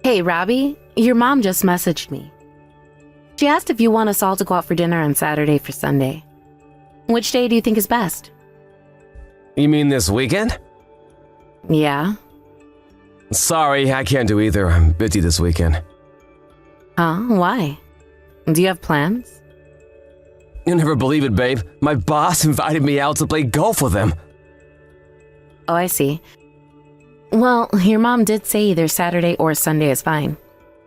Hey, Robbie, your mom just messaged me. She asked if you want us all to go out for dinner on Saturday for Sunday. Which day do you think is best? You mean this weekend? Yeah. Sorry, I can't do either. I'm busy this weekend. Huh? Why? Do you have plans? You'll never believe it, babe. My boss invited me out to play golf with him. Oh, I see. Well, your mom did say either Saturday or Sunday is fine.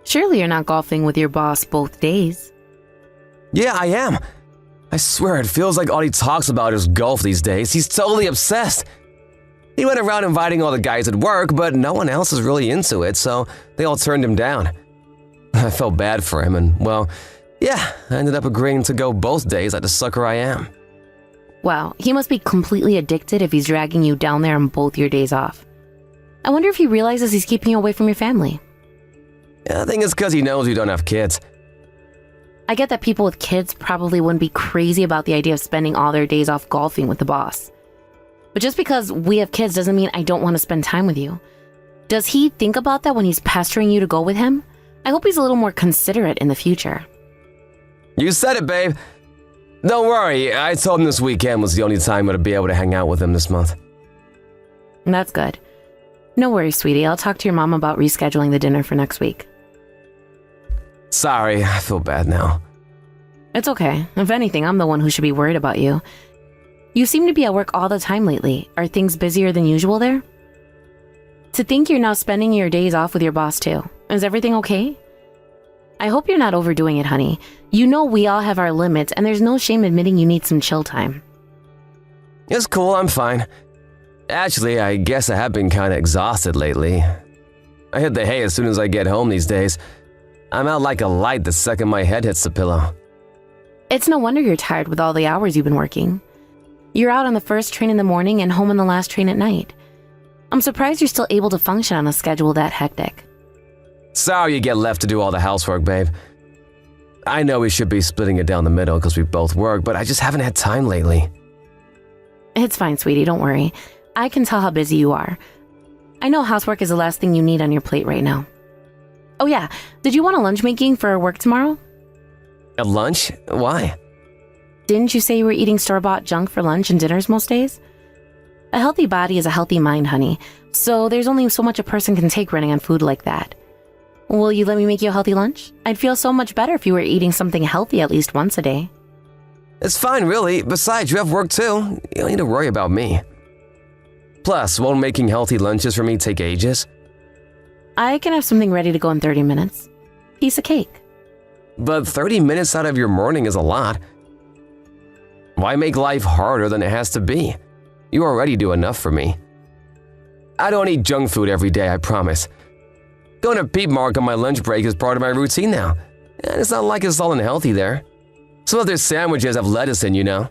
Surely you're not golfing with your boss both days. Yeah, I am. I swear it feels like all he talks about is golf these days. He's totally obsessed. He went around inviting all the guys at work, but no one else is really into it, so they all turned him down. I felt bad for him, and well, yeah, I ended up agreeing to go both days like the sucker I am. Wow, he must be completely addicted if he's dragging you down there on both your days off. I wonder if he realizes he's keeping you away from your family. Yeah, I think it's because he knows we don't have kids. I get that people with kids probably wouldn't be crazy about the idea of spending all their days off golfing with the boss. But just because we have kids doesn't mean I don't want to spend time with you. Does he think about that when he's pestering you to go with him? I hope he's a little more considerate in the future. You said it, babe. Don't worry, I told him this weekend was the only time I'd be able to hang out with him this month. That's good. No worries, sweetie. I'll talk to your mom about rescheduling the dinner for next week. Sorry, I feel bad now. It's okay. If anything, I'm the one who should be worried about you. You seem to be at work all the time lately. Are things busier than usual there? To think you're now spending your days off with your boss too. Is everything okay? I hope you're not overdoing it, honey. You know we all have our limits, and there's no shame admitting you need some chill time. It's cool, I'm fine. Actually, I guess I have been kinda exhausted lately. I hit the hay as soon as I get home these days. I'm out like a light the second my head hits the pillow. It's no wonder you're tired with all the hours you've been working. You're out on the first train in the morning and home on the last train at night. I'm surprised you're still able to function on a schedule that hectic. Sorry you get left to do all the housework, babe. I know we should be splitting it down the middle because we both work, but I just haven't had time lately. It's fine, sweetie, don't worry. I can tell how busy you are. I know housework is the last thing you need on your plate right now. Oh yeah, did you want a lunch making for work tomorrow? At lunch? Why? Didn't you say you were eating store-bought junk for lunch and dinners most days? A healthy body is a healthy mind, honey, so there's only so much a person can take running on food like that. Will you let me make you a healthy lunch? I'd feel so much better if you were eating something healthy at least once a day. It's fine, really. Besides, you have work too. You don't need to worry about me. Plus, won't making healthy lunches for me take ages? I can have something ready to go in 30 minutes. Piece of cake. But 30 minutes out of your morning is a lot. Why make life harder than it has to be? You already do enough for me. I don't eat junk food every day, I promise. Going to Peep Mark on my lunch break is part of my routine now. And it's not like it's all unhealthy there. Some of their sandwiches have lettuce in, you know.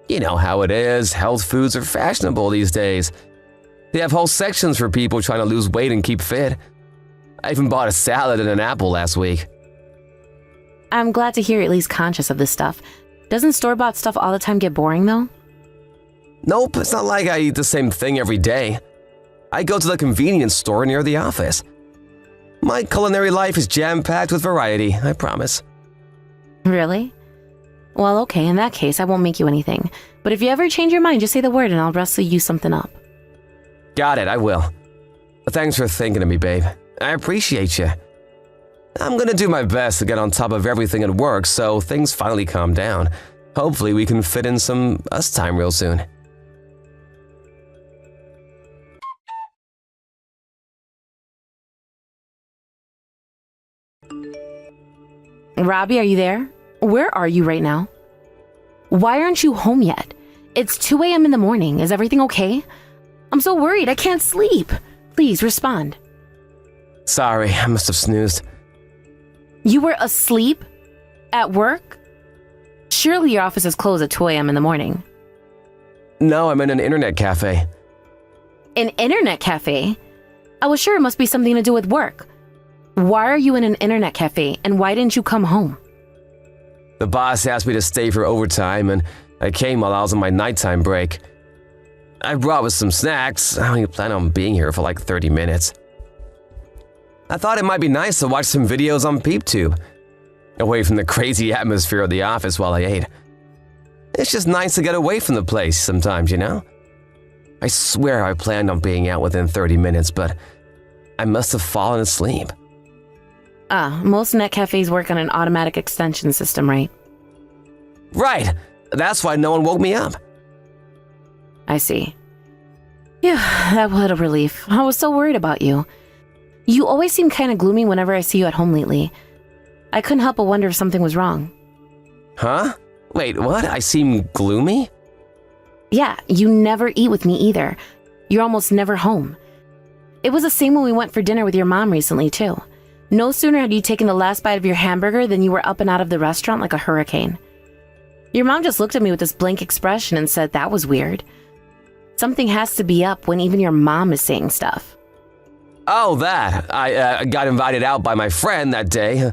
You know how it is, health foods are fashionable these days. They have whole sections for people trying to lose weight and keep fit. I even bought a salad and an apple last week. I'm glad to hear you're at least conscious of this stuff. Doesn't store-bought stuff all the time get boring, though? Nope, it's not like I eat the same thing every day. I go to the convenience store near the office. My culinary life is jam-packed with variety, I promise. Really? Well, okay, in that case, I won't make you anything. But if you ever change your mind, just say the word and I'll wrestle you something up. Got it, I will. Thanks for thinking of me, babe. I appreciate you. I'm gonna do my best to get on top of everything at work so things finally calm down. Hopefully we can fit in some us time real soon. Robbie, are you there? Where are you right now? Why aren't you home yet? It's 2 a.m. in the morning. Is everything okay? I'm so worried. I can't sleep. Please respond. Sorry, I must have snoozed. You were asleep? At work? Surely your office is closed at 2 a.m. in the morning. No, I'm in an internet cafe. An internet cafe? I was sure it must be something to do with work. Why are you in an internet cafe, and why didn't you come home? The boss asked me to stay for overtime, and I came while I was on my nighttime break. I brought with some snacks. I only plan on being here for like 30 minutes. I thought it might be nice to watch some videos on PeepTube, away from the crazy atmosphere of the office while I ate. It's just nice to get away from the place sometimes, you know? I swear I planned on being out within 30 minutes, but I must have fallen asleep. Most net cafes work on an automatic extension system, right? Right! That's why no one woke me up. I see. Yeah, that was a relief. I was so worried about you. You always seem kind of gloomy whenever I see you at home lately. I couldn't help but wonder if something was wrong. Huh? Wait, what? I seem gloomy? Yeah, you never eat with me either. You're almost never home. It was the same when we went for dinner with your mom recently, too. No sooner had you taken the last bite of your hamburger than you were up and out of the restaurant like a hurricane. Your mom just looked at me with this blank expression and said that was weird. Something has to be up when even your mom is saying stuff. Oh, that. I got invited out by my friend that day.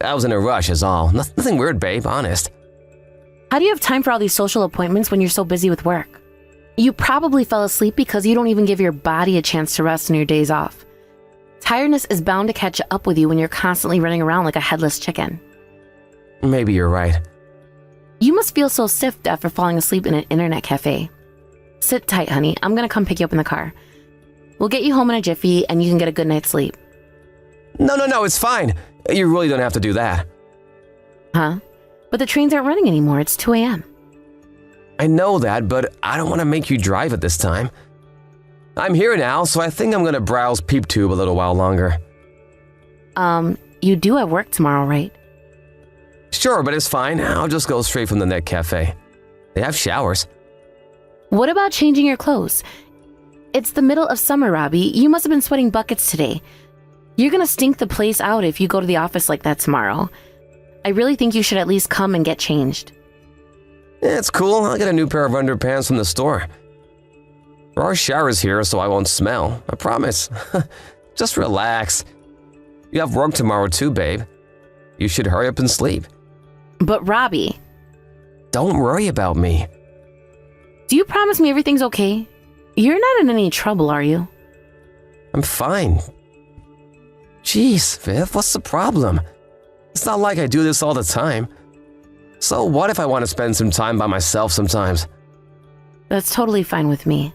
I was in a rush is all. Nothing weird, babe, honest. How do you have time for all these social appointments when you're so busy with work? You probably fell asleep because you don't even give your body a chance to rest on your days off. Tiredness is bound to catch up with you when you're constantly running around like a headless chicken. Maybe you're right. You must feel so stiff after falling asleep in an internet cafe. Sit tight, honey. I'm gonna come pick you up in the car. We'll get you home in a jiffy and you can get a good night's sleep. No, it's fine. You really don't have to do that. Huh? But the trains aren't running anymore. It's 2 a.m. I know that, but I don't want to make you drive at this time. I'm here now, so I think I'm going to browse PeepTube a little while longer. You do have work tomorrow, right? Sure, but it's fine. I'll just go straight from the net cafe. They have showers. What about changing your clothes? It's the middle of summer, Robbie. You must have been sweating buckets today. You're gonna stink the place out if you go to the office like that tomorrow. I really think you should at least come and get changed. Yeah, it's cool. I'll get a new pair of underpants from the store. There are showers here, so I won't smell. I promise. Just relax. You have work tomorrow too, babe. You should hurry up and sleep. But Robbie... Don't worry about me. Do you promise me everything's okay? You're not in any trouble, are you? I'm fine. Jeez, Viv, what's the problem? It's not like I do this all the time. So what if I want to spend some time by myself sometimes? That's totally fine with me.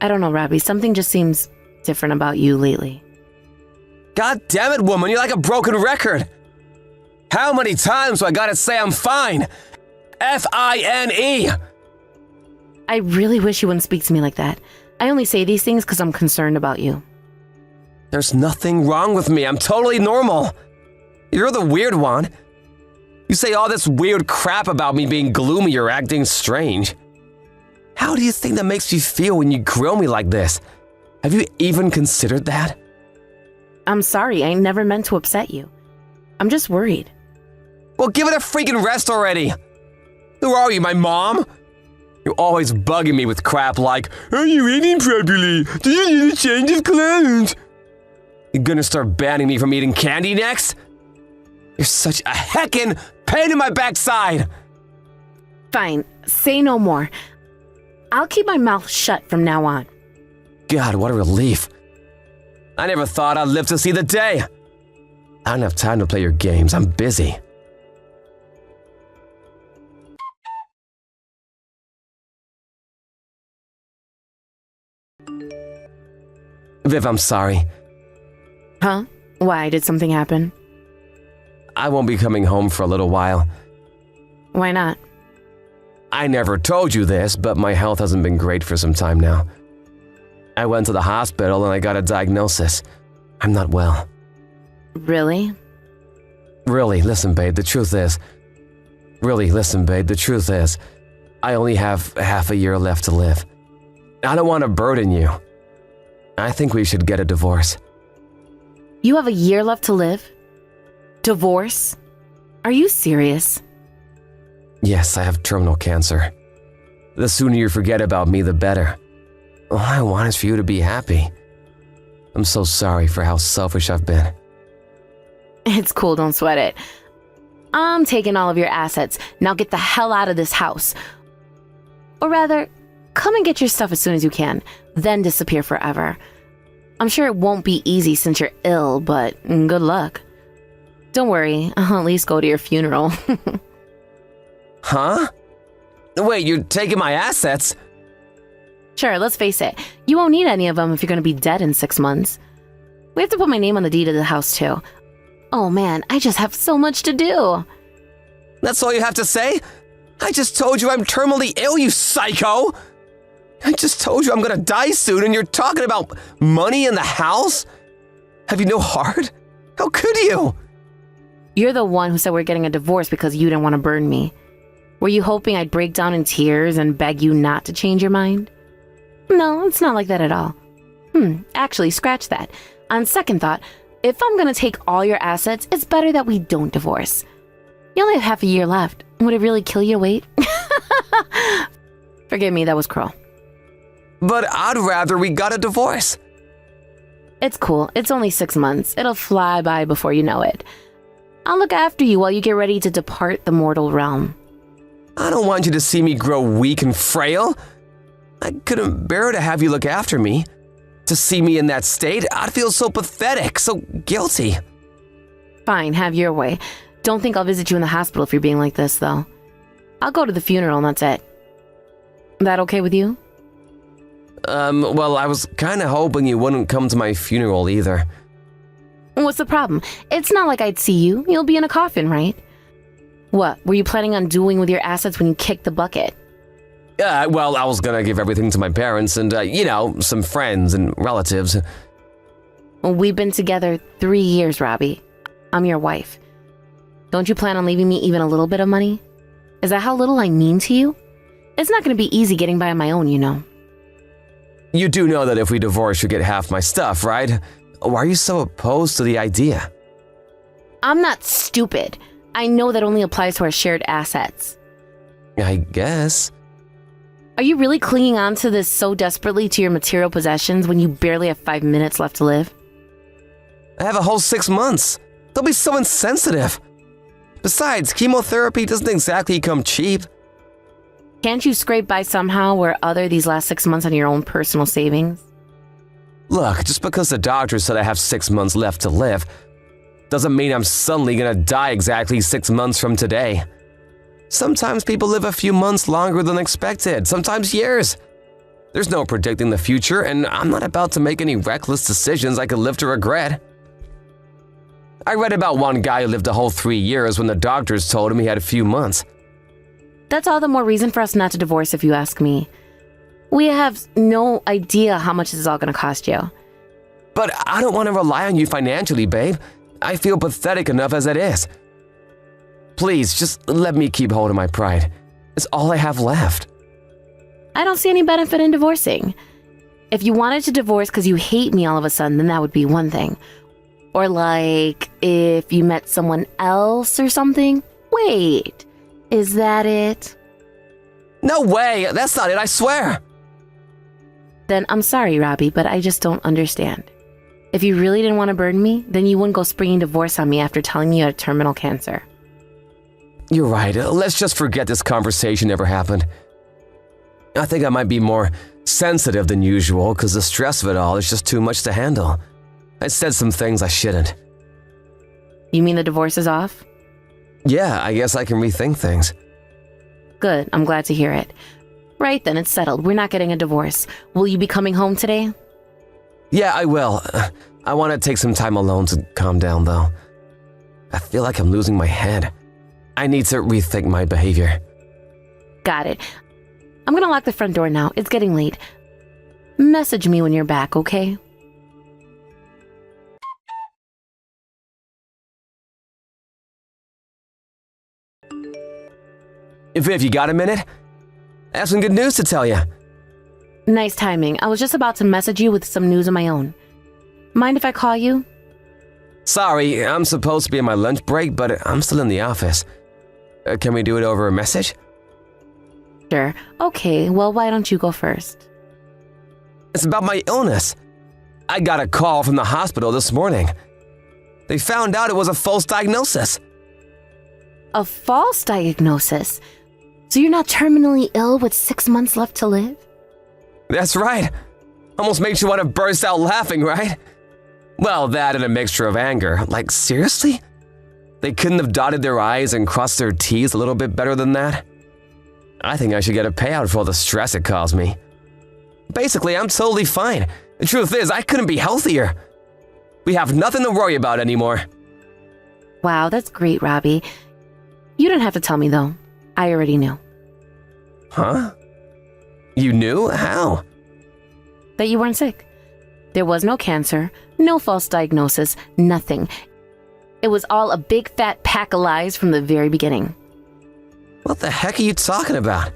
I don't know, Robbie. Something just seems different about you lately. God damn it, woman, you're like a broken record. How many times do I gotta say I'm fine? F-I-N-E. I really wish you wouldn't speak to me like that. I only say these things because I'm concerned about you. There's nothing wrong with me. I'm totally normal. You're the weird one. You say all this weird crap about me being gloomy or acting strange. How do you think that makes me feel when you grill me like this? Have you even considered that? I'm sorry. I never meant to upset you. I'm just worried. Well, give it a freaking rest already. Who are you, my mom? You're always bugging me with crap like, are you eating properly? Do you need a change of clothes? You're gonna start banning me from eating candy next? You're such a heckin' pain in my backside! Fine, say no more. I'll keep my mouth shut from now on. God, what a relief. I never thought I'd live to see the day. I don't have time to play your games, I'm busy. Viv, I'm sorry. Huh? Why? Did something happen? I won't be coming home for a little while. Why not? I never told you this, but my health hasn't been great for some time now. I went to the hospital and I got a diagnosis. I'm not well. Really? Really, listen, babe, the truth is... I only have half a year left to live. I don't want to burden you. I think we should get a divorce. You have a year left to live? Divorce? Are you serious? Yes, I have terminal cancer. The sooner you forget about me, the better. All I want is for you to be happy. I'm so sorry for how selfish I've been. It's cool, don't sweat it. I'm taking all of your assets. Now get the hell out of this house. Or rather, come and get your stuff as soon as you can, then disappear forever. I'm sure it won't be easy since you're ill, but good luck. Don't worry, I'll at least go to your funeral. Huh? Wait, you're taking my assets? Sure, let's face it, you won't need any of them if you're gonna be dead in 6 months. We have to put my name on the deed of the house too. Oh man, I just have so much to do. That's all you have to say? I just told you I'm terminally ill, you psycho! I just told you I'm gonna die soon and you're talking about money in the house? Have you no heart? How could you? You're the one who said we're getting a divorce because you didn't want to burn me. Were you hoping I'd break down in tears and beg you not to change your mind? No, it's not like that at all. Actually, scratch that. On second thought, if I'm gonna take all your assets, it's better that we don't divorce. You only have half a year left. Would it really kill you to wait? Forgive me, that was cruel. But I'd rather we got a divorce. It's cool. It's only 6 months. It'll fly by before you know it. I'll look after you while you get ready to depart the mortal realm. I don't want you to see me grow weak and frail. I couldn't bear to have you look after me. To see me in that state, I'd feel so pathetic, so guilty. Fine, have your way. Don't think I'll visit you in the hospital if you're being like this, though. I'll go to the funeral and that's it. That okay with you? Well, I was kinda hoping you wouldn't come to my funeral either. What's the problem? It's not like I'd see you. You'll be in a coffin, right? What were you planning on doing with your assets when you kicked the bucket? Well, I was gonna give everything to my parents and, some friends and relatives. We've been together 3 years, Robbie. I'm your wife. Don't you plan on leaving me even a little bit of money? Is that how little I mean to you? It's not gonna be easy getting by on my own, you know. You do know that if we divorce, you get half my stuff, right? Why are you so opposed to the idea? I'm not stupid. I know that only applies to our shared assets. I guess. Are you really clinging on to this so desperately to your material possessions when you barely have 5 minutes left to live? I have a whole 6 months. They'll be so insensitive. Besides, chemotherapy doesn't exactly come cheap. Can't you scrape by somehow or other these last 6 months on your own personal savings? Look, just because the doctor said I have 6 months left to live, doesn't mean I'm suddenly gonna die exactly 6 months from today. Sometimes people live a few months longer than expected, sometimes years. There's no predicting the future, and I'm not about to make any reckless decisions I could live to regret. I read about one guy who lived a whole 3 years when the doctors told him he had a few months. That's all the more reason for us not to divorce, if you ask me. We have no idea how much this is all going to cost you. But I don't want to rely on you financially, babe. I feel pathetic enough as it is. Please, just let me keep hold of my pride. It's all I have left. I don't see any benefit in divorcing. If you wanted to divorce because you hate me all of a sudden, then that would be one thing. Or like, if you met someone else or something. Wait, is that it? No way! That's not it, I swear! Then I'm sorry, Robbie, but I just don't understand. If you really didn't want to burden me, then you wouldn't go springing divorce on me after telling me you had terminal cancer. You're right, let's just forget this conversation ever happened. I think I might be more sensitive than usual because the stress of it all is just too much to handle. I said some things I shouldn't. You mean the divorce is off? Yeah, I guess I can rethink things. Good, I'm glad to hear it. Right then, it's settled. We're not getting a divorce. Will you be coming home today? Yeah, I will. I want to take some time alone to calm down, though. I feel like I'm losing my head. I need to rethink my behavior. Got it. I'm gonna lock the front door now. It's getting late. Message me when you're back, okay? Viv, you got a minute? I have some good news to tell you. Nice timing. I was just about to message you with some news of my own. Mind if I call you? Sorry, I'm supposed to be on my lunch break, but I'm still in the office. Can we do it over a message? Sure. Okay, well, why don't you go first? It's about my illness. I got a call from the hospital this morning. They found out it was a false diagnosis. A false diagnosis? So you're not terminally ill with 6 months left to live? That's right. Almost makes you want to burst out laughing, right? Well, that and a mixture of anger. Like, seriously? They couldn't have dotted their I's and crossed their T's a little bit better than that? I think I should get a payout for all the stress it caused me. Basically, I'm totally fine. The truth is, I couldn't be healthier. We have nothing to worry about anymore. Wow, that's great, Robbie. You didn't have to tell me, though. I already knew. Huh? You knew? How? That you weren't sick. There was no cancer, no false diagnosis, nothing. It was all a big fat pack of lies from the very beginning. What the heck are you talking about?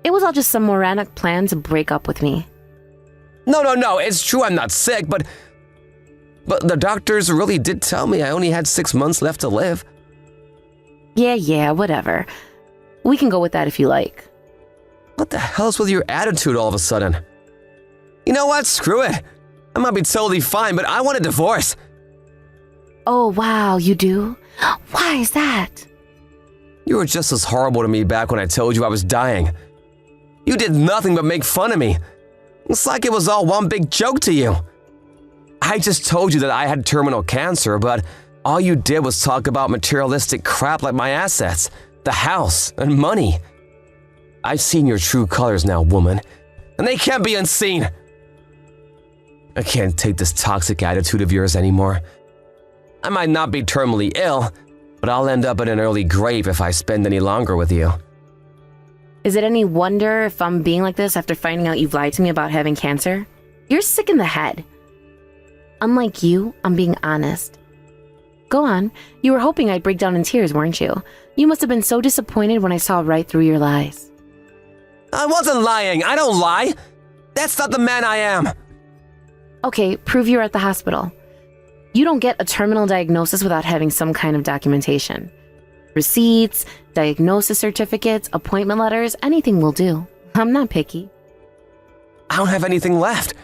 It was all just some moronic plan to break up with me. No, it's true I'm not sick, but the doctors really did tell me I only had 6 months left to live. Yeah, whatever. We can go with that if you like. What the hell's with your attitude all of a sudden? You know what? Screw it. I might be totally fine, but I want a divorce. Oh, wow, you do? Why is that? You were just as horrible to me back when I told you I was dying. You did nothing but make fun of me. It's like it was all one big joke to you. I just told you that I had terminal cancer, but all you did was talk about materialistic crap like my assets, the house, and money. I've seen your true colors now, woman, and they can't be unseen. I can't take this toxic attitude of yours anymore. I might not be terminally ill, but I'll end up in an early grave if I spend any longer with you. Is it any wonder if I'm being like this after finding out you've lied to me about having cancer? You're sick in the head. Unlike you, I'm being honest. Go on. You were hoping I'd break down in tears, weren't you? You must have been so disappointed when I saw right through your lies. I wasn't lying. I don't lie. That's not the man I am. Okay, prove you're at the hospital. You don't get a terminal diagnosis without having some kind of documentation. Receipts, diagnosis certificates, appointment letters, anything will do. I'm not picky. I don't have anything left.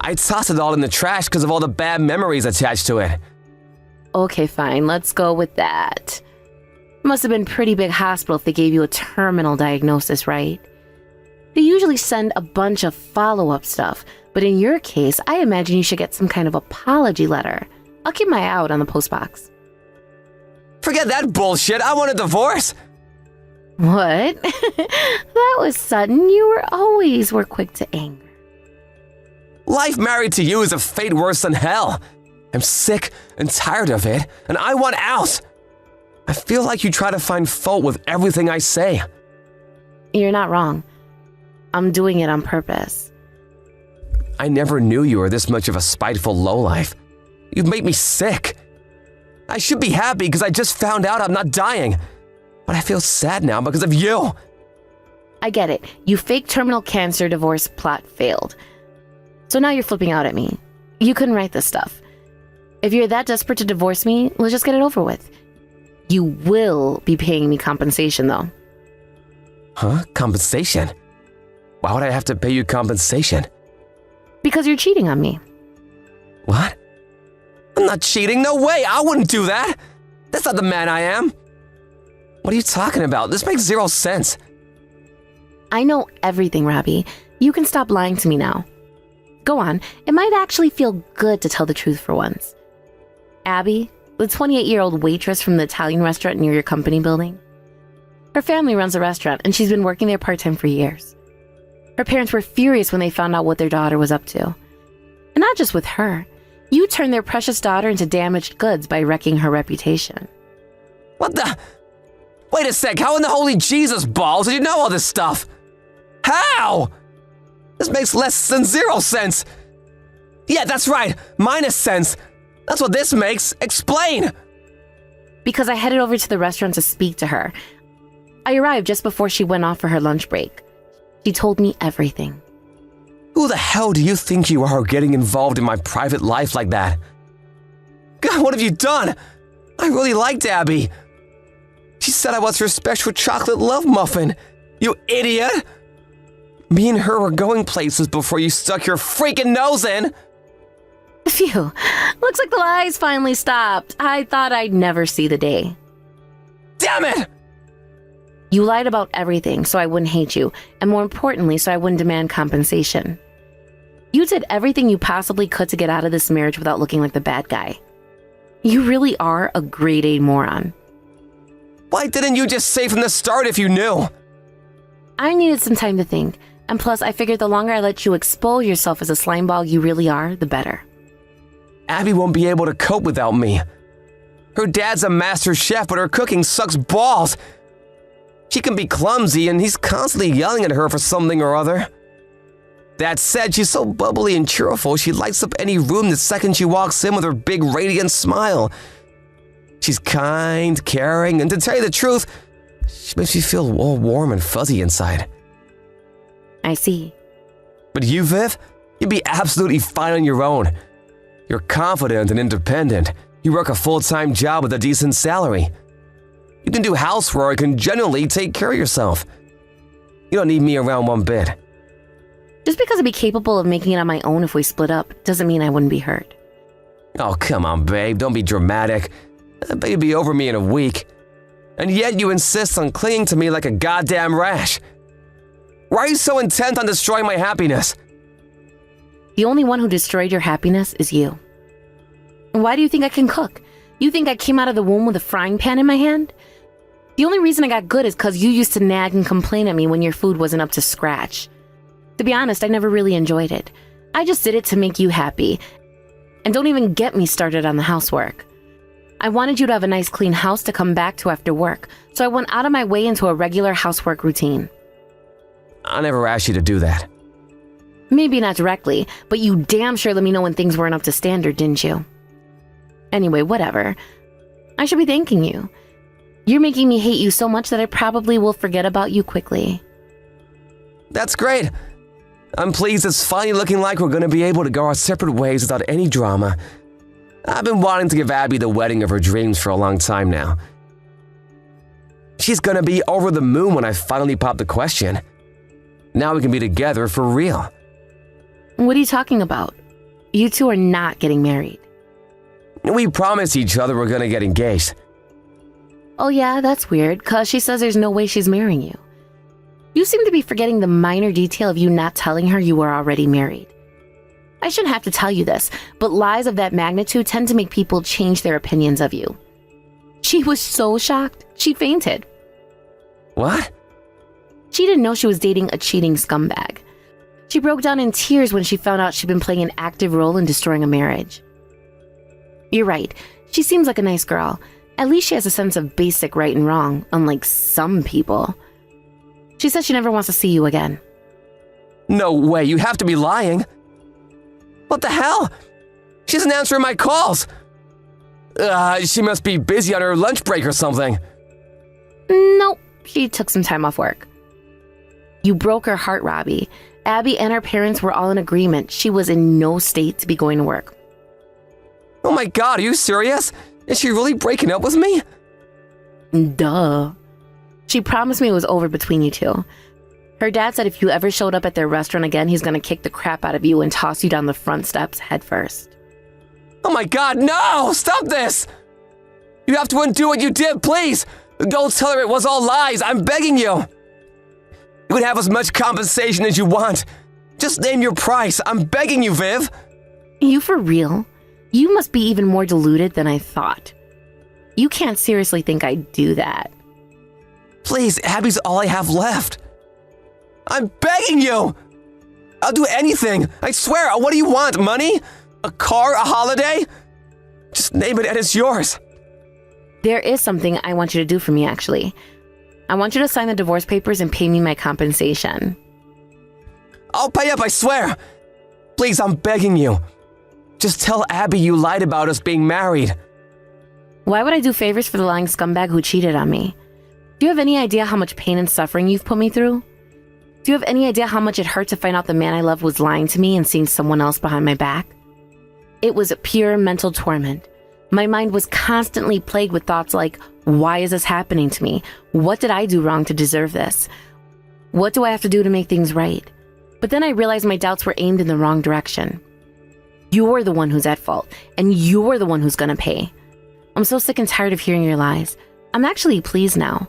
I tossed it all in the trash because of all the bad memories attached to it. Okay, fine, let's go with that. Must have been a pretty big hospital if they gave you a terminal diagnosis, right? They usually send a bunch of follow-up stuff, but in your case, I imagine you should get some kind of apology letter. I'll keep my eye out on the postbox. Forget that bullshit. I want a divorce. What? That was sudden. You were quick to anger. Life married to you is a fate worse than hell. I'm sick and tired of it, and I want out. I feel like you try to find fault with everything I say. You're not wrong. I'm doing it on purpose. I never knew you were this much of a spiteful lowlife. You've made me sick. I should be happy because I just found out I'm not dying. But I feel sad now because of you. I get it. You fake terminal cancer divorce plot failed. So now you're flipping out at me. You couldn't write this stuff. If you're that desperate to divorce me, let's just get it over with. You will be paying me compensation, though. Huh? Compensation? Why would I have to pay you compensation? Because you're cheating on me. What? I'm not cheating. No way. I wouldn't do that. That's not the man I am. What are you talking about? This makes zero sense. I know everything, Robbie. You can stop lying to me now. Go on. It might actually feel good to tell the truth for once. Abby, the 28-year-old waitress from the Italian restaurant near your company building. Her family runs a restaurant, and she's been working there part-time for years. Her parents were furious when they found out what their daughter was up to. And not just with her. You turned their precious daughter into damaged goods by wrecking her reputation. What the? Wait a sec, how in the holy Jesus balls did you know all this stuff? How? This makes less than zero sense. Yeah, that's right, minus sense. That's what this makes. Explain. Because I headed over to the restaurant to speak to her. I arrived just before she went off for her lunch break. She told me everything. Who the hell do you think you are getting involved in my private life like that? God, what have you done? I really liked Abby. She said I was her special chocolate love muffin. You idiot! Me and her were going places before you stuck your freaking nose in. Phew. Looks like the lies finally stopped. I thought I'd never see the day. Damn it! You lied about everything so I wouldn't hate you, and more importantly, so I wouldn't demand compensation. You did everything you possibly could to get out of this marriage without looking like the bad guy. You really are a grade A moron. Why didn't you just say from the start if you knew? I needed some time to think, and plus I figured the longer I let you expose yourself as a slimeball you really are, the better. Abby won't be able to cope without me. Her dad's a master chef, but her cooking sucks balls. She can be clumsy, and he's constantly yelling at her for something or other. That said, she's so bubbly and cheerful, she lights up any room the second she walks in with her big radiant smile. She's kind, caring, and to tell you the truth, she makes me feel all warm and fuzzy inside. I see. But you, Viv, you'd be absolutely fine on your own. You're confident and independent. You work a full-time job with a decent salary. You can do housework and generally take care of yourself. You don't need me around one bit. Just because I'd be capable of making it on my own if we split up doesn't mean I wouldn't be hurt. Oh, come on, babe. Don't be dramatic. I bet you'd be over me in a week. And yet you insist on clinging to me like a goddamn rash. Why are you so intent on destroying my happiness? The only one who destroyed your happiness is you. Why do you think I can cook? You think I came out of the womb with a frying pan in my hand? The only reason I got good is because you used to nag and complain at me when your food wasn't up to scratch. To be honest, I never really enjoyed it. I just did it to make you happy. And don't even get me started on the housework. I wanted you to have a nice clean house to come back to after work, so I went out of my way into a regular housework routine. I never asked you to do that. Maybe not directly, but you damn sure let me know when things weren't up to standard, didn't you? Anyway, whatever. I should be thanking you. You're making me hate you so much that I probably will forget about you quickly. That's great. I'm pleased it's finally looking like we're going to be able to go our separate ways without any drama. I've been wanting to give Abby the wedding of her dreams for a long time now. She's going to be over the moon when I finally pop the question. Now we can be together for real. What are you talking about? You two are not getting married. We promised each other we're going to get engaged. Oh yeah, that's weird, cause she says there's no way she's marrying you. You seem to be forgetting the minor detail of you not telling her you were already married. I shouldn't have to tell you this, but lies of that magnitude tend to make people change their opinions of you. She was so shocked, she fainted. What? She didn't know she was dating a cheating scumbag. She broke down in tears when she found out she'd been playing an active role in destroying a marriage. You're right, she seems like a nice girl. At least she has a sense of basic right and wrong, unlike some people. She says she never wants to see you again. No way, you have to be lying. What the hell? She isn't answering my calls. She must be busy on her lunch break or something. Nope, she took some time off work. You broke her heart, Robbie. Abby and her parents were all in agreement. She was in no state to be going to work. Oh my god, are you serious? Is she really breaking up with me? Duh. She promised me it was over between you two. Her dad said if you ever showed up at their restaurant again, he's gonna kick the crap out of you and toss you down the front steps head first. Oh my god, no! Stop this! You have to undo what you did, please! Don't tell her it was all lies, I'm begging you! You can have as much compensation as you want. Just name your price, I'm begging you, Viv! You for real? You must be even more deluded than I thought. You can't seriously think I'd do that. Please, Abby's all I have left. I'm begging you! I'll do anything, I swear. What do you want, money? A car, a holiday? Just name it and it's yours. There is something I want you to do for me, actually. I want you to sign the divorce papers and pay me my compensation. I'll pay up, I swear. Please, I'm begging you. Just tell Abby you lied about us being married. Why would I do favors for the lying scumbag who cheated on me? Do you have any idea how much pain and suffering you've put me through? Do you have any idea how much it hurt to find out the man I love was lying to me and seeing someone else behind my back? It was pure mental torment. My mind was constantly plagued with thoughts like, why is this happening to me? What did I do wrong to deserve this? What do I have to do to make things right? But then I realized my doubts were aimed in the wrong direction. You're the one who's at fault, and you're the one who's gonna pay. I'm so sick and tired of hearing your lies. I'm actually pleased now.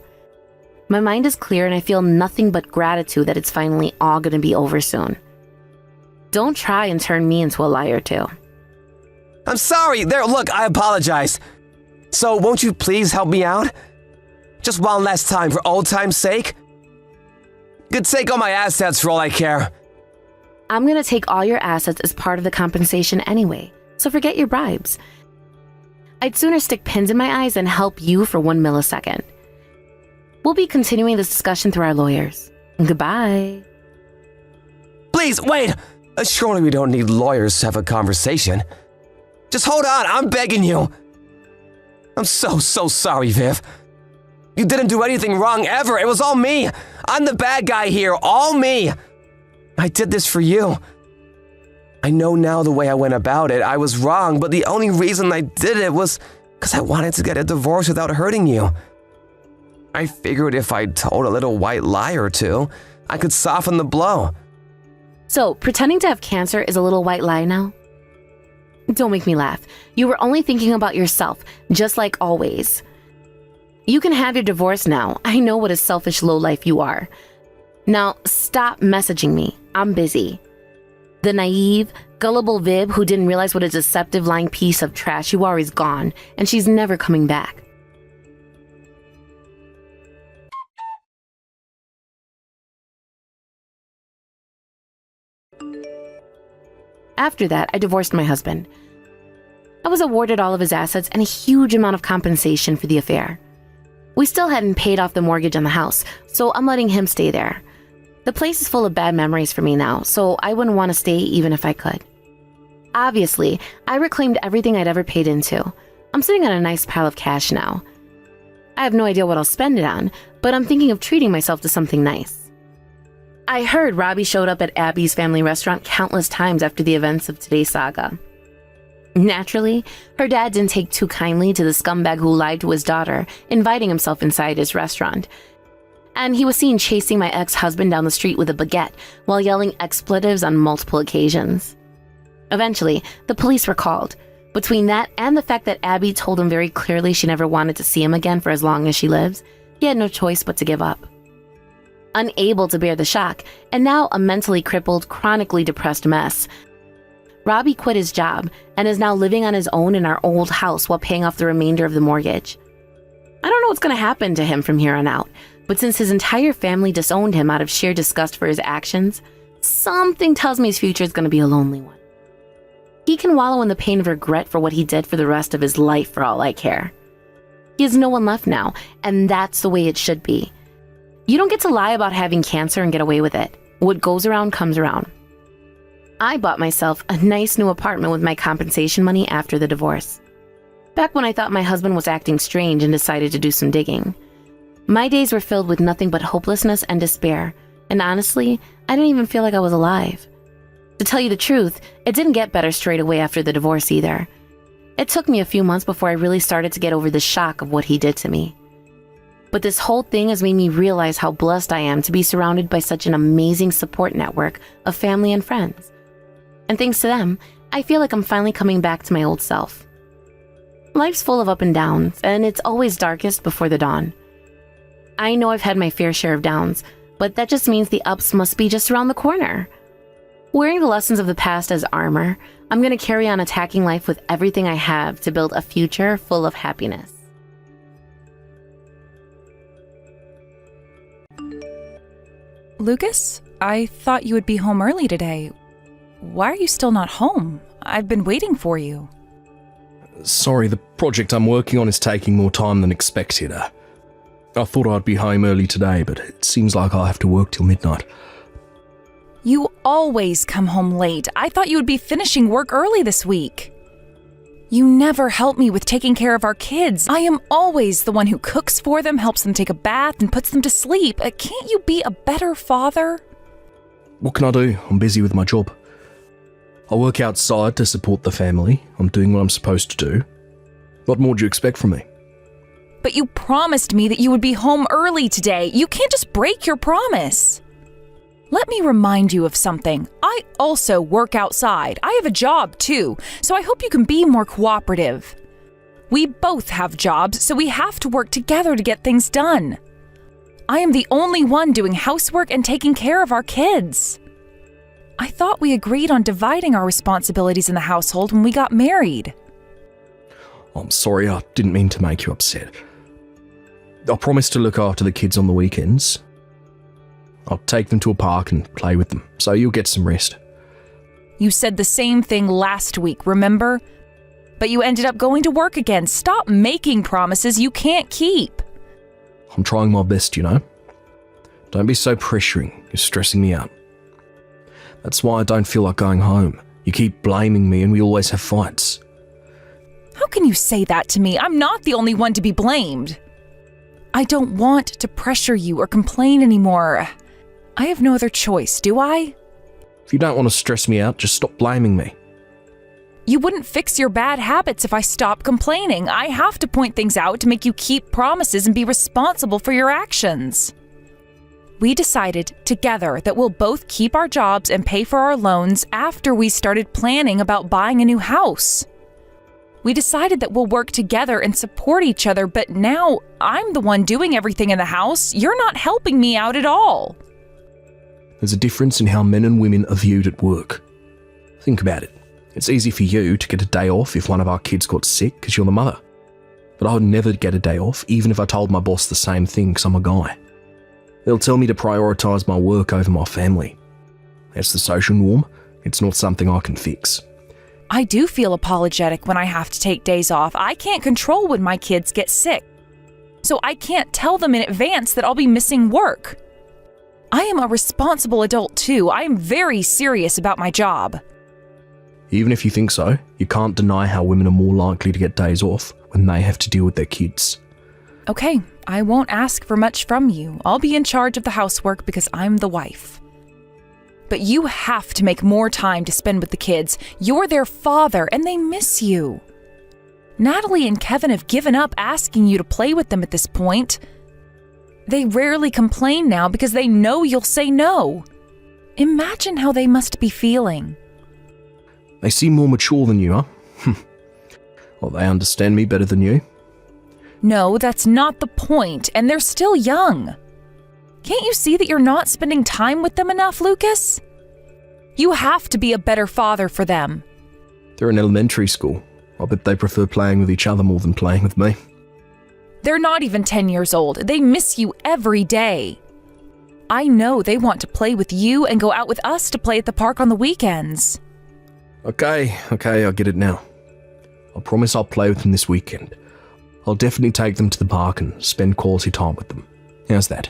My mind is clear and I feel nothing but gratitude that it's finally all gonna be over soon. Don't try and turn me into a liar too. I'm sorry. There, look, I apologize. So won't you please help me out? Just one last time for old time's sake? Could take all my assets for all I care. I'm gonna take all your assets as part of the compensation anyway, so forget your bribes. I'd sooner stick pins in my eyes than help you for 1 millisecond. We'll be continuing this discussion through our lawyers. Goodbye. Please, wait! Surely we don't need lawyers to have a conversation. Just hold on, I'm begging you. I'm so sorry, Viv. You didn't do anything wrong ever. It was all me. I'm the bad guy here, all me. I did this for you. I know now the way I went about it. I was wrong, but the only reason I did it was because I wanted to get a divorce without hurting you. I figured if I told a little white lie or two, I could soften the blow. So, pretending to have cancer is a little white lie now? Don't make me laugh. You were only thinking about yourself, just like always. You can have your divorce now. I know what a selfish lowlife you are. Now, stop messaging me. I'm busy. The naive, gullible Viv who didn't realize what a deceptive, lying piece of trash you are is gone, and she's never coming back. After that, I divorced my husband. I was awarded all of his assets and a huge amount of compensation for the affair. We still hadn't paid off the mortgage on the house, so I'm letting him stay there. The place is full of bad memories for me now, so I wouldn't want to stay even if I could. Obviously, I reclaimed everything I'd ever paid into. I'm sitting on a nice pile of cash now. I have no idea what I'll spend it on, but I'm thinking of treating myself to something nice. I heard Robbie showed up at Abby's family restaurant countless times after the events of today's saga. Naturally, her dad didn't take too kindly to the scumbag who lied to his daughter, inviting himself inside his restaurant. And he was seen chasing my ex-husband down the street with a baguette while yelling expletives on multiple occasions. Eventually, the police were called. Between that and the fact that Abby told him very clearly she never wanted to see him again for as long as she lives, he had no choice but to give up. Unable to bear the shock, and now a mentally crippled, chronically depressed mess, Robbie quit his job and is now living on his own in our old house while paying off the remainder of the mortgage. I don't know what's going to happen to him from here on out, but since his entire family disowned him out of sheer disgust for his actions, something tells me his future is going to be a lonely one. He can wallow in the pain of regret for what he did for the rest of his life for all I care. He has no one left now, and that's the way it should be. You don't get to lie about having cancer and get away with it. What goes around comes around. I bought myself a nice new apartment with my compensation money after the divorce. Back when I thought my husband was acting strange and decided to do some digging. My days were filled with nothing but hopelessness and despair, and honestly, I didn't even feel like I was alive. To tell you the truth, it didn't get better straight away after the divorce either. It took me a few months before I really started to get over the shock of what he did to me. But this whole thing has made me realize how blessed I am to be surrounded by such an amazing support network of family and friends. And thanks to them, I feel like I'm finally coming back to my old self. Life's full of up and downs, and it's always darkest before the dawn. I know I've had my fair share of downs, but that just means the ups must be just around the corner. Wearing the lessons of the past as armor, I'm going to carry on attacking life with everything I have to build a future full of happiness. Lucas, I thought you would be home early today. Why are you still not home? I've been waiting for you. Sorry, the project I'm working on is taking more time than expected. I thought I'd be home early today, but it seems like I'll have to work till midnight. You always come home late. I thought you would be finishing work early this week. You never help me with taking care of our kids. I am always the one who cooks for them, helps them take a bath, and puts them to sleep. Can't you be a better father? What can I do? I'm busy with my job. I work outside to support the family. I'm doing what I'm supposed to do. What more do you expect from me? But you promised me that you would be home early today. You can't just break your promise. Let me remind you of something. I also work outside. I have a job too, so I hope you can be more cooperative. We both have jobs, so we have to work together to get things done. I am the only one doing housework and taking care of our kids. I thought we agreed on dividing our responsibilities in the household when we got married. I'm sorry, I didn't mean to make you upset. I promised to look after the kids on the weekends. I'll take them to a park and play with them, so you'll get some rest. You said the same thing last week, remember? But you ended up going to work again. Stop making promises you can't keep. I'm trying my best, you know. Don't be so pressuring. You're stressing me out. That's why I don't feel like going home. You keep blaming me and we always have fights. How can you say that to me? I'm not the only one to be blamed. I don't want to pressure you or complain anymore. I have no other choice, do I? If you don't want to stress me out, just stop blaming me. You wouldn't fix your bad habits if I stopped complaining. I have to point things out to make you keep promises and be responsible for your actions. We decided together that we'll both keep our jobs and pay for our loans after we started planning about buying a new house. We decided that we'll work together and support each other, but now I'm the one doing everything in the house. You're not helping me out at all. There's a difference in how men and women are viewed at work. Think about it. It's easy for you to get a day off if one of our kids got sick because you're the mother. But I would never get a day off, even if I told my boss the same thing because I'm a guy. They'll tell me to prioritise my work over my family. That's the social norm. It's not something I can fix. I do feel apologetic when I have to take days off. I can't control when my kids get sick. So I can't tell them in advance that I'll be missing work. I am a responsible adult too. I am very serious about my job. Even if you think so, you can't deny how women are more likely to get days off when they have to deal with their kids. Okay, I won't ask for much from you. I'll be in charge of the housework because I'm the wife. But you have to make more time to spend with the kids. You're their father and they miss you. Natalie and Kevin have given up asking you to play with them at this point. They rarely complain now because they know you'll say no. Imagine how they must be feeling. They seem more mature than you, huh? Well, they understand me better than you. No, that's not the point, and they're still young. Can't you see that you're not spending time with them enough, Lucas? You have to be a better father for them. They're in elementary school. I bet they prefer playing with each other more than playing with me. They're not even 10 years old. They miss you every day. I know they want to play with you and go out with us to play at the park on the weekends. Okay, I get it now. I promise I'll play with them this weekend. I'll definitely take them to the park and spend quality time with them. How's that?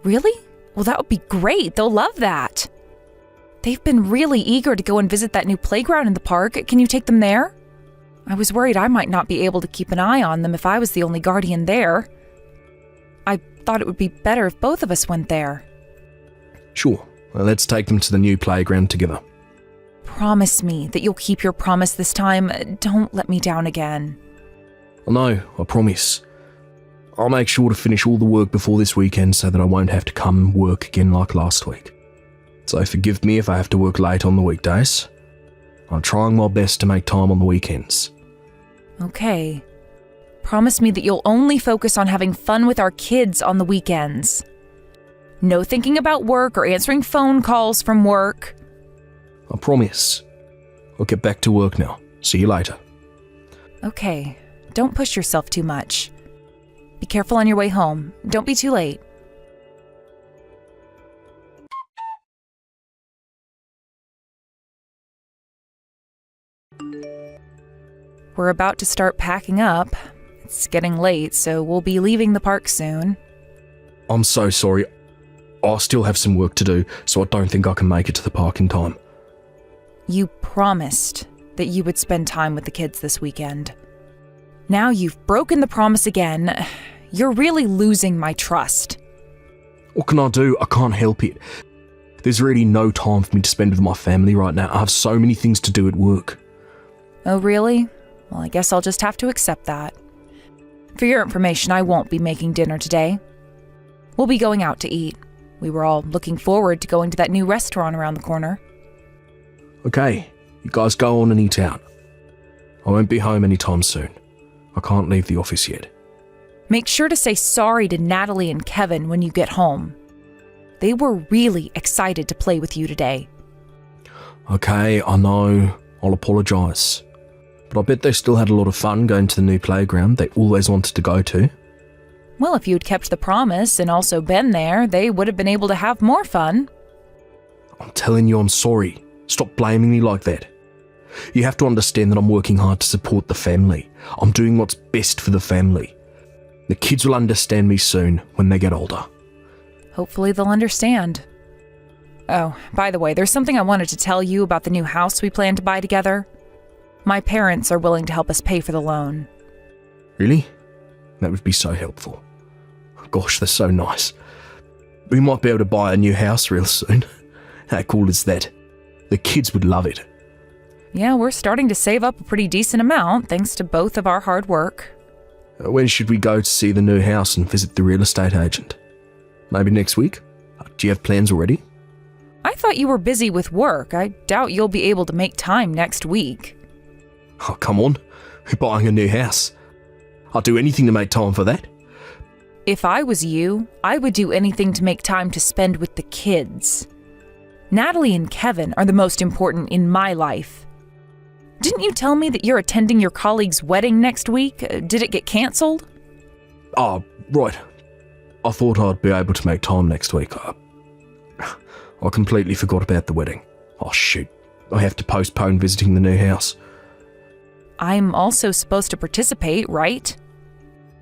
Really? Well, that would be great. They'll love that. They've been really eager to go and visit that new playground in the park. Can you take them there? I was worried I might not be able to keep an eye on them if I was the only guardian there. I thought it would be better if both of us went there. Sure. Well, let's take them to the new playground together. Promise me that you'll keep your promise this time. Don't let me down again. No, I promise. I'll make sure to finish all the work before this weekend so that I won't have to come and work again like last week. So forgive me if I have to work late on the weekdays. I'm trying my best to make time on the weekends. Okay. Promise me that you'll only focus on having fun with our kids on the weekends. No thinking about work or answering phone calls from work. I promise. I'll get back to work now. See you later. Okay. Don't push yourself too much. Be careful on your way home. Don't be too late. We're about to start packing up. It's getting late, so we'll be leaving the park soon. I'm so sorry. I still have some work to do, so I don't think I can make it to the park in time. You promised that you would spend time with the kids this weekend. Now you've broken the promise again. You're really losing my trust. What can I do? I can't help it. There's really no time for me to spend with my family right now. I have so many things to do at work. Oh, really? Well, I guess I'll just have to accept that. For your information, I won't be making dinner today. We'll be going out to eat. We were all looking forward to going to that new restaurant around the corner. Okay, you guys go on and eat out. I won't be home anytime soon. I can't leave the office yet. Make sure to say sorry to Natalie and Kevin when you get home. They were really excited to play with you today. Okay, I know. I'll apologise. But I bet they still had a lot of fun going to the new playground they always wanted to go to. Well, if you'd kept the promise and also been there, they would have been able to have more fun. I'm telling you I'm sorry. Stop blaming me like that. You have to understand that I'm working hard to support the family. I'm doing what's best for the family. The kids will understand me soon when they get older. Hopefully they'll understand. Oh, by the way, there's something I wanted to tell you about the new house we plan to buy together. My parents are willing to help us pay for the loan. Really? That would be so helpful. Gosh, they're so nice. We might be able to buy a new house real soon. How cool is that? The kids would love it. Yeah, we're starting to save up a pretty decent amount thanks to both of our hard work. When should we go to see the new house and visit the real estate agent? Maybe next week? Do you have plans already? I thought you were busy with work. I doubt you'll be able to make time next week. Oh, come on. We're buying a new house. I'll do anything to make time for that. If I was you, I would do anything to make time to spend with the kids. Natalie and Kevin are the most important in my life. Didn't you tell me that you're attending your colleague's wedding next week? Did it get cancelled? Oh, right. I thought I'd be able to make time next week. I completely forgot about the wedding. Oh, shoot. I have to postpone visiting the new house. I'm also supposed to participate, right?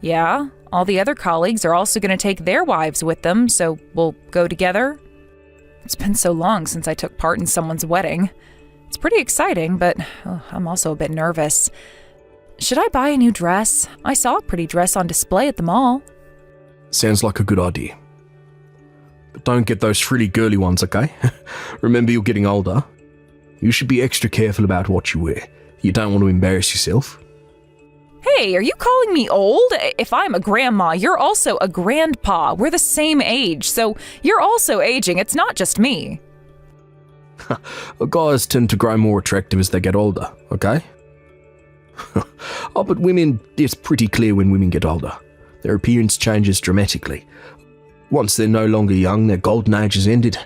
Yeah, all the other colleagues are also going to take their wives with them, so we'll go together. It's been so long since I took part in someone's wedding. It's pretty exciting, but I'm also a bit nervous. Should I buy a new dress? I saw a pretty dress on display at the mall. Sounds like a good idea. But don't get those frilly girly ones, okay? Remember, you're getting older. You should be extra careful about what you wear. You don't want to embarrass yourself. Hey, are you calling me old? If I'm a grandma, you're also a grandpa. We're the same age, so you're also aging. It's not just me. Guys tend to grow more attractive as they get older, okay? Oh, but women, it's pretty clear when women get older. Their appearance changes dramatically. Once they're no longer young, their golden age has ended.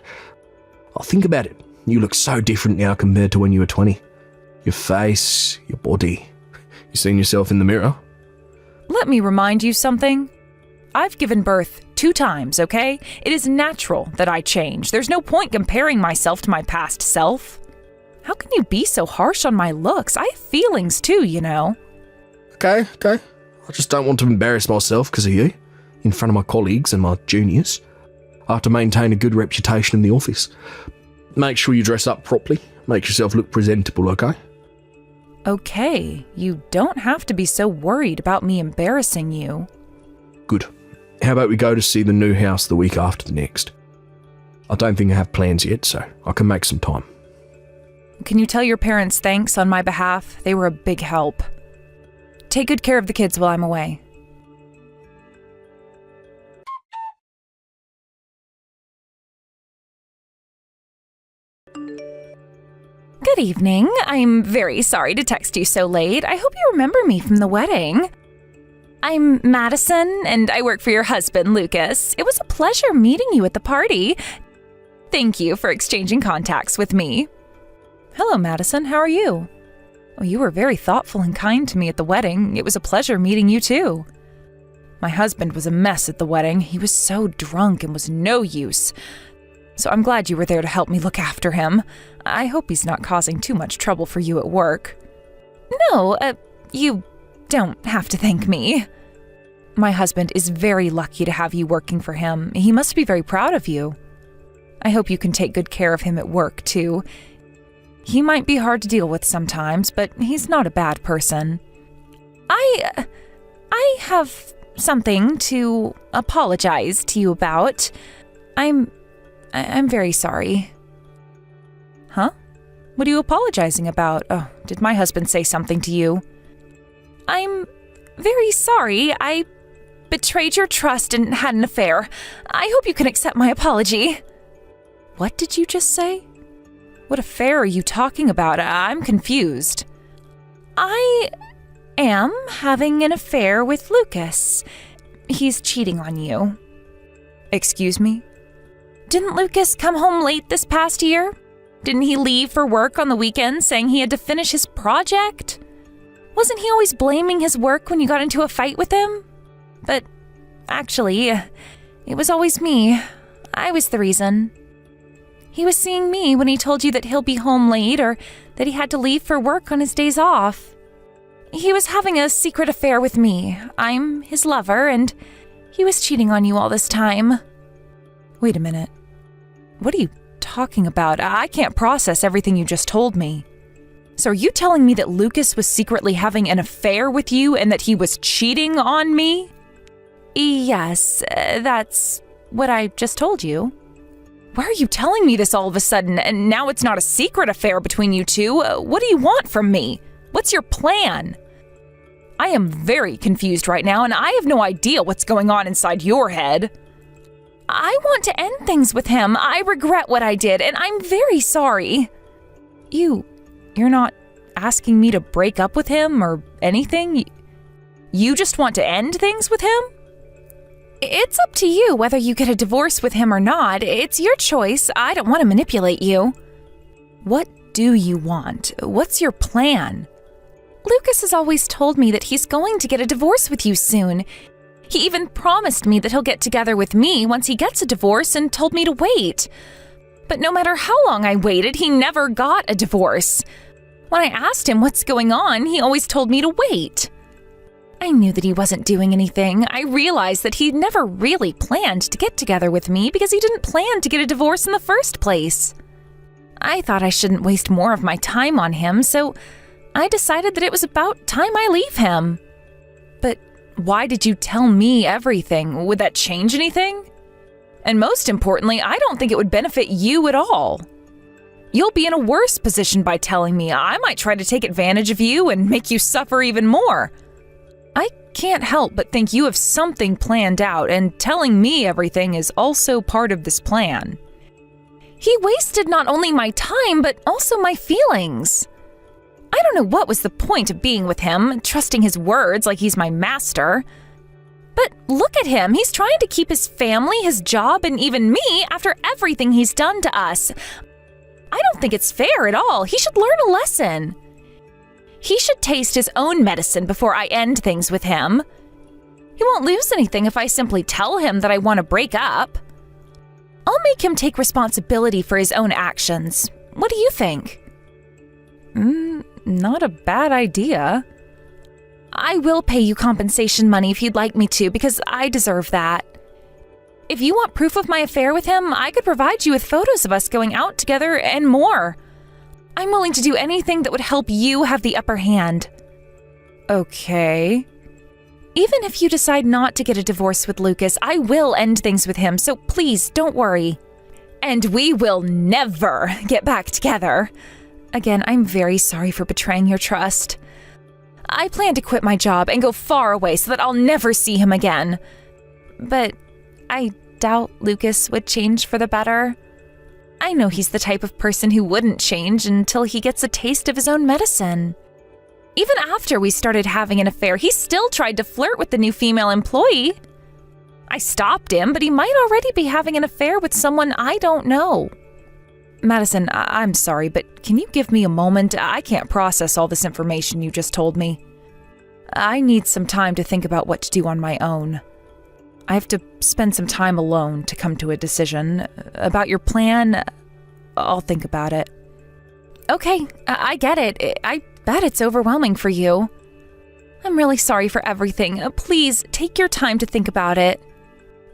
Oh, think about it. You look so different now compared to when you were 20. Your face, your body. You seen yourself in the mirror? Let me remind you something. I've given birth 2 times, okay? It is natural that I change. There's no point comparing myself to my past self. How can you be so harsh on my looks? I have feelings too, you know. Okay. I just don't want to embarrass myself because of you, in front of my colleagues and my juniors. I have to maintain a good reputation in the office. Make sure you dress up properly. Make yourself look presentable, okay? Okay, you don't have to be so worried about me embarrassing you. Good. How about we go to see the new house the week after the next? I don't think I have plans yet, so I can make some time. Can you tell your parents thanks on my behalf? They were a big help. Take good care of the kids while I'm away. Good evening. I'm very sorry to text you so late. I hope you remember me from the wedding. I'm Madison, and I work for your husband, Lucas. It was a pleasure meeting you at the party. Thank you for exchanging contacts with me. Hello, Madison. How are you? Oh, you were very thoughtful and kind to me at the wedding. It was a pleasure meeting you, too. My husband was a mess at the wedding. He was so drunk and was no use. So I'm glad you were there to help me look after him. I hope he's not causing too much trouble for you at work. No, you don't have to thank me. My husband is very lucky to have you working for him. He must be very proud of you. I hope you can take good care of him at work, too. He might be hard to deal with sometimes, but he's not a bad person. I have something to apologize to you about. I'm very sorry. Huh? What are you apologizing about? Oh, did my husband say something to you? I'm very sorry. I betrayed your trust and had an affair. I hope you can accept my apology. What did you just say? What affair are you talking about? I'm confused. I am having an affair with Lucas. He's cheating on you. Excuse me? Didn't Lucas come home late this past year? Didn't he leave for work on the weekend saying he had to finish his project? Wasn't he always blaming his work when you got into a fight with him? But actually, it was always me. I was the reason. He was seeing me when he told you that he'll be home late or that he had to leave for work on his days off. He was having a secret affair with me. I'm his lover, and he was cheating on you all this time. Wait a minute. What are you talking about? I can't process everything you just told me. So are you telling me that Lucas was secretly having an affair with you and that he was cheating on me? Yes, that's what I just told you. Why are you telling me this all of a sudden, and now it's not a secret affair between you two? What do you want from me? What's your plan? I am very confused right now, and I have no idea what's going on inside your head. I want to end things with him. I regret what I did, and I'm very sorry. You're not asking me to break up with him or anything? You just want to end things with him? It's up to you whether you get a divorce with him or not. It's your choice. I don't want to manipulate you. What do you want? What's your plan? Lucas has always told me that he's going to get a divorce with you soon. He even promised me that he'll get together with me once he gets a divorce and told me to wait. But no matter how long I waited, he never got a divorce. When I asked him what's going on, he always told me to wait. I knew that he wasn't doing anything. I realized that he never really planned to get together with me because he didn't plan to get a divorce in the first place. I thought I shouldn't waste more of my time on him, so I decided that it was about time I leave him. But why did you tell me everything? Would that change anything? And most importantly, I don't think it would benefit you at all. You'll be in a worse position by telling me. I might try to take advantage of you and make you suffer even more. I can't help but think you have something planned out, and telling me everything is also part of this plan. He wasted not only my time, but also my feelings. I don't know what was the point of being with him, trusting his words like he's my master. But look at him. He's trying to keep his family, his job, and even me after everything he's done to us. I don't think it's fair at all. He should learn a lesson. He should taste his own medicine before I end things with him. He won't lose anything if I simply tell him that I want to break up. I'll make him take responsibility for his own actions. What do you think? Not a bad idea. I will pay you compensation money if you'd like me to, because I deserve that. If you want proof of my affair with him, I could provide you with photos of us going out together and more. I'm willing to do anything that would help you have the upper hand. Okay. Even if you decide not to get a divorce with Lucas, I will end things with him, so please don't worry. And we will never get back together. Again, I'm very sorry for betraying your trust. I plan to quit my job and go far away so that I'll never see him again. But I doubt Lucas would change for the better. I know he's the type of person who wouldn't change until he gets a taste of his own medicine. Even after we started having an affair, he still tried to flirt with the new female employee. I stopped him, but he might already be having an affair with someone I don't know. Madison, I'm sorry, but can you give me a moment? I can't process all this information you just told me. I need some time to think about what to do on my own. I have to spend some time alone to come to a decision. About your plan, I'll think about it. Okay, I get it. I bet it's overwhelming for you. I'm really sorry for everything. Please, take your time to think about it.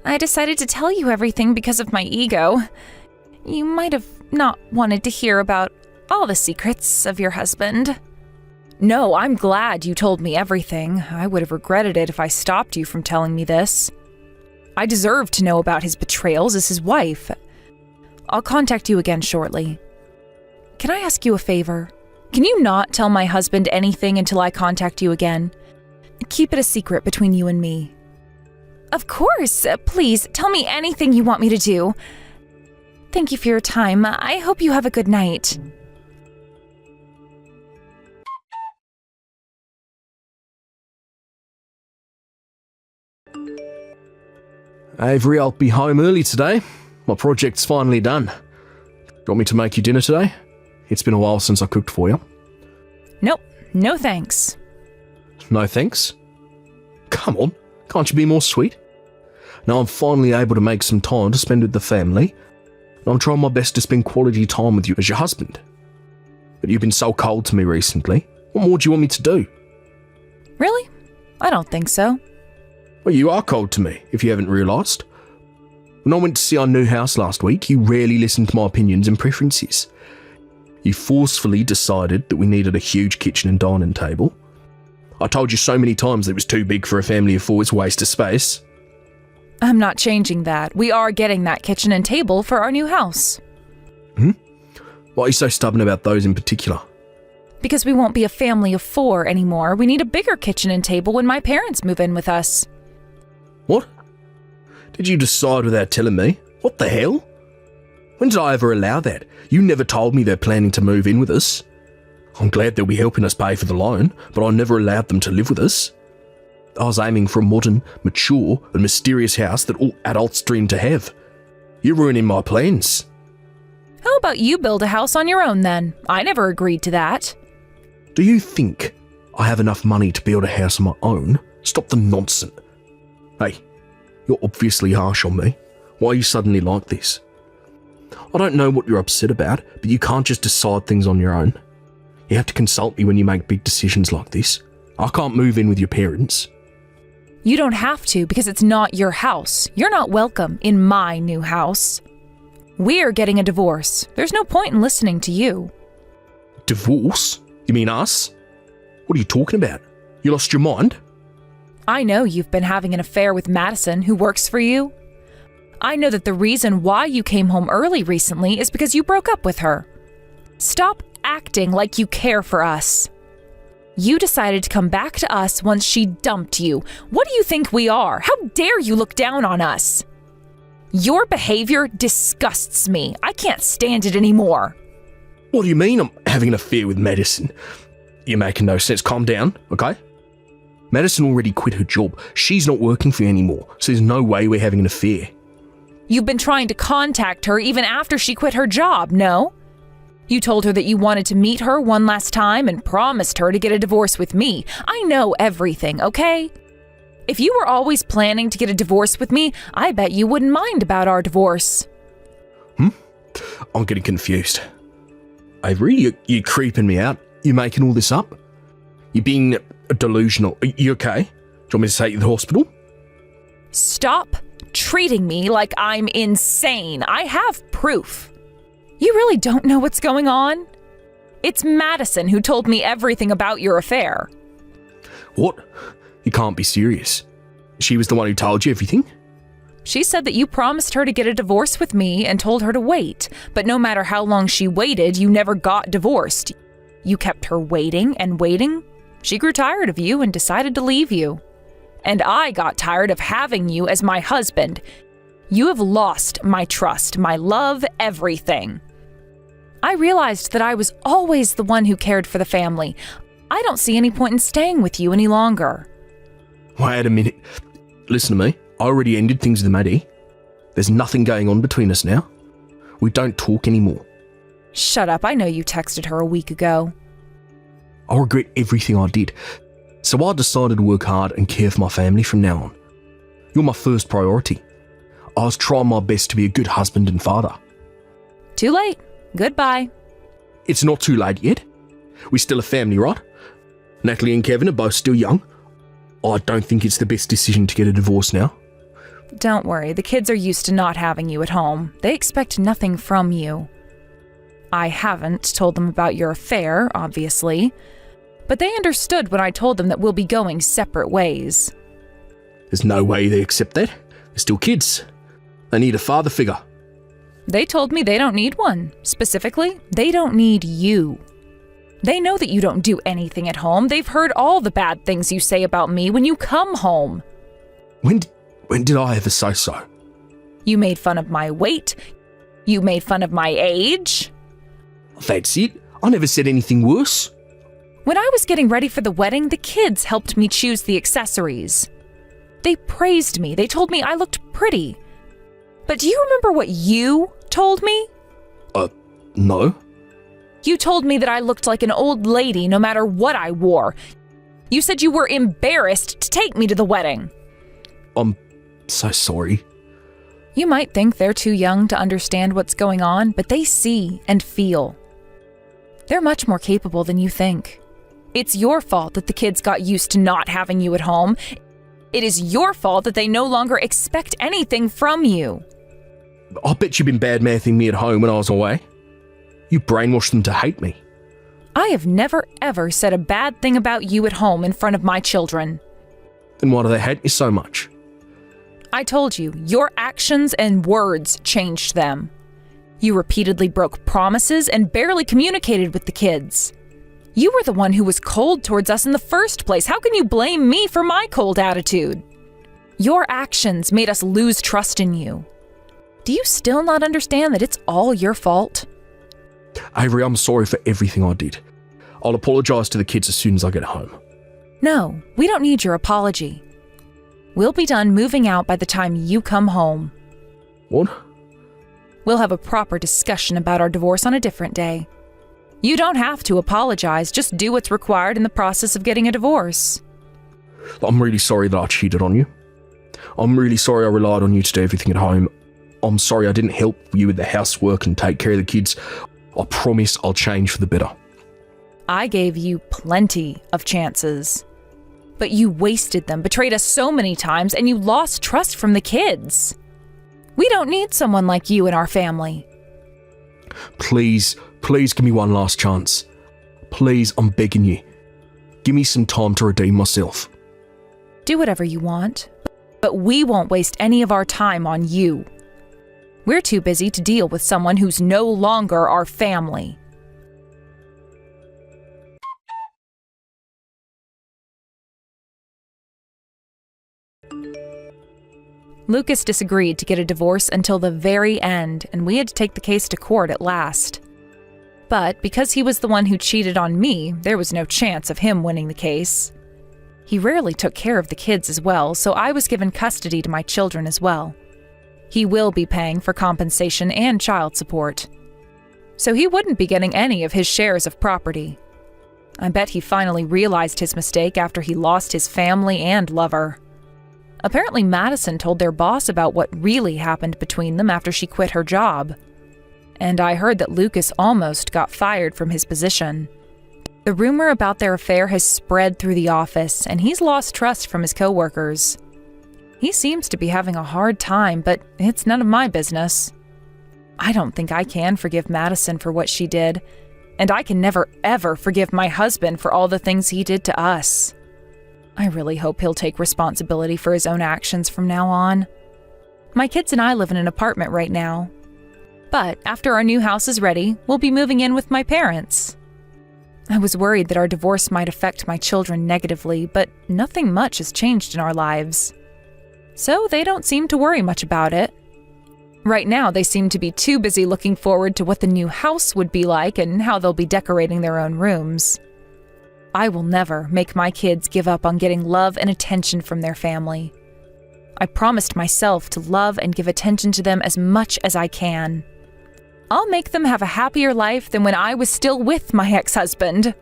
I decided to tell you everything because of my ego. You might have not wanted to hear about all the secrets of your husband. No, I'm glad you told me everything. I would have regretted it if I stopped you from telling me this. I deserve to know about his betrayals as his wife. I'll contact you again shortly. Can I ask you a favor? Can you not tell my husband anything until I contact you again? Keep it a secret between you and me. Of course. Please, tell me anything you want me to do. Thank you for your time. I hope you have a good night. Avery, I'll be home early today. My project's finally done. you want me to make you dinner today? It's been a while since I cooked for you. Nope, no thanks. No thanks? Come on, can't you be more sweet? Now I'm finally able to make some time to spend with the family, and I'm trying my best to spend quality time with you as your husband. But you've been so cold to me recently. What more do you want me to do? Really? I don't think so. Well, you are cold to me, if you haven't realised. When I went to see our new house last week, you rarely listened to my opinions and preferences. You forcefully decided that we needed a huge kitchen and dining table. I told you so many times that it was too big for a family of four, it's a waste of space. I'm not changing that. We are getting that kitchen and table for our new house. Why are you so stubborn about those in particular? Because we won't be a family of four anymore. We need a bigger kitchen and table when my parents move in with us. What? Did you decide without telling me? What the hell? When did I ever allow that? You never told me they're planning to move in with us. I'm glad they'll be helping us pay for the loan, but I never allowed them to live with us. I was aiming for a modern, mature, and mysterious house that all adults dream to have. You're ruining my plans. How about you build a house on your own then? I never agreed to that. Do you think I have enough money to build a house on my own? Stop the nonsense. Hey, you're obviously harsh on me. Why are you suddenly like this? I don't know what you're upset about, but you can't just decide things on your own. You have to consult me when you make big decisions like this. I can't move in with your parents. You don't have to because it's not your house. You're not welcome in my new house. We're getting a divorce. There's no point in listening to you. Divorce? You mean us? What are you talking about? You lost your mind? I know you've been having an affair with Madison, who works for you. I know that the reason why you came home early recently is because you broke up with her. Stop acting like you care for us. You decided to come back to us once she dumped you. What do you think we are? How dare you look down on us? Your behavior disgusts me. I can't stand it anymore. What do you mean I'm having an affair with Madison? You're making no sense. Calm down, okay? Madison already quit her job. She's not working for you anymore, so there's no way we're having an affair. You've been trying to contact her even after she quit her job, no? You told her that you wanted to meet her one last time and promised her to get a divorce with me. I know everything, okay? If you were always planning to get a divorce with me, I bet you wouldn't mind about our divorce. I'm getting confused. Avery, you're creeping me out. You're making all this up? You're being delusional. Are you okay? Do you want me to take you to the hospital? Stop treating me like I'm insane. I have proof. You really don't know what's going on? It's Madison who told me everything about your affair. What? You can't be serious. She was the one who told you everything? She said that you promised her to get a divorce with me and told her to wait, but no matter how long she waited, you never got divorced. You kept her waiting and waiting. She grew tired of you and decided to leave you. And I got tired of having you as my husband. You have lost my trust, my love, everything. I realized that I was always the one who cared for the family. I don't see any point in staying with you any longer. Wait a minute. Listen to me. I already ended things with Maddie. There's nothing going on between us now. We don't talk anymore. Shut up. I know you texted her a week ago. I regret everything I did. So I decided to work hard and care for my family from now on. You're my first priority. I was trying my best to be a good husband and father. Too late. Goodbye. It's not too late yet. We're still a family, right? Natalie and Kevin are both still young. I don't think it's the best decision to get a divorce now. Don't worry. The kids are used to not having you at home. They expect nothing from you. I haven't told them about your affair, obviously. But they understood when I told them that we'll be going separate ways. There's no way they accept that. They're still kids. They need a father figure. They told me they don't need one. Specifically, they don't need you. They know that you don't do anything at home. They've heard all the bad things you say about me when you come home. When did I ever say so? You made fun of my weight. You made fun of my age. That's it. I never said anything worse. When I was getting ready for the wedding, the kids helped me choose the accessories. They praised me. They told me I looked pretty. But do you remember what you told me? No. You told me that I looked like an old lady no matter what I wore. You said you were embarrassed to take me to the wedding. I'm so sorry. You might think they're too young to understand what's going on, but they see and feel. They're much more capable than you think. It's your fault that the kids got used to not having you at home. It is your fault that they no longer expect anything from you. I bet you've been bad-mouthing me at home when I was away. You brainwashed them to hate me. I have never ever said a bad thing about you at home in front of my children. Then why do they hate me so much? I told you, your actions and words changed them. You repeatedly broke promises and barely communicated with the kids. You were the one who was cold towards us in the first place. How can you blame me for my cold attitude? Your actions made us lose trust in you. Do you still not understand that it's all your fault? Avery, I'm sorry for everything I did. I'll apologise to the kids as soon as I get home. No, we don't need your apology. We'll be done moving out by the time you come home. What? We'll have a proper discussion about our divorce on a different day. You don't have to apologize, just do what's required in the process of getting a divorce. I'm really sorry that I cheated on you. I'm really sorry I relied on you to do everything at home. I'm sorry I didn't help you with the housework and take care of the kids. I promise I'll change for the better. I gave you plenty of chances. But you wasted them, betrayed us so many times, and you lost trust from the kids. We don't need someone like you in our family. Please give me one last chance. Please, I'm begging you. Give me some time to redeem myself. Do whatever you want, but we won't waste any of our time on you. We're too busy to deal with someone who's no longer our family. Lucas disagreed to get a divorce until the very end, and we had to take the case to court at last. But because he was the one who cheated on me, there was no chance of him winning the case. He rarely took care of the kids as well, so I was given custody to my children as well. He will be paying for compensation and child support. So he wouldn't be getting any of his shares of property. I bet he finally realized his mistake after he lost his family and lover. Apparently Madison told their boss about what really happened between them after she quit her job. And I heard that Lucas almost got fired from his position. The rumor about their affair has spread through the office, and he's lost trust from his coworkers. He seems to be having a hard time, but it's none of my business. I don't think I can forgive Madison for what she did, and I can never ever forgive my husband for all the things he did to us. I really hope he'll take responsibility for his own actions from now on. My kids and I live in an apartment right now. But after our new house is ready, we'll be moving in with my parents. I was worried that our divorce might affect my children negatively, but nothing much has changed in our lives. So they don't seem to worry much about it. Right now, they seem to be too busy looking forward to what the new house would be like and how they'll be decorating their own rooms. I will never make my kids give up on getting love and attention from their family. I promised myself to love and give attention to them as much as I can. I'll make them have a happier life than when I was still with my ex-husband.